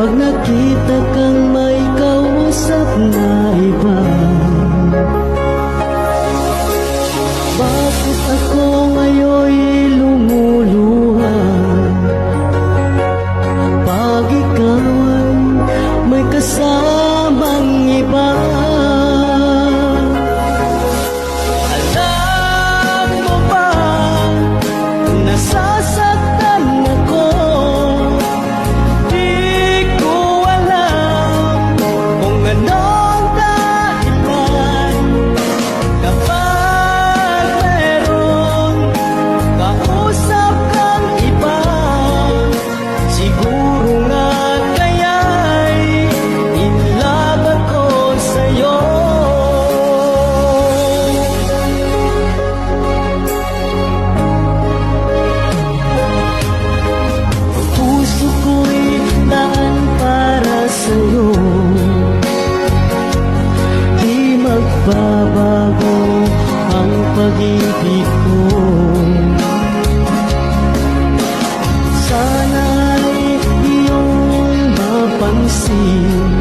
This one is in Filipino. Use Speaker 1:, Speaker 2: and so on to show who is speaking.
Speaker 1: Pag nakita kang may kausap na iba, bakit ako ngayon'y lumuluha? Pag ikaw ay may kasamang iba, alam mo ba, nasasaktan ako. Di ko alam kung anong dahilan. Kapag meron kausap kang iba, siguro nga kaya'y in love ako sa'yo. Puso ko'y daan para sa'yo, di magbabago ang pag-ibig ko. Sana'y iyong mapansin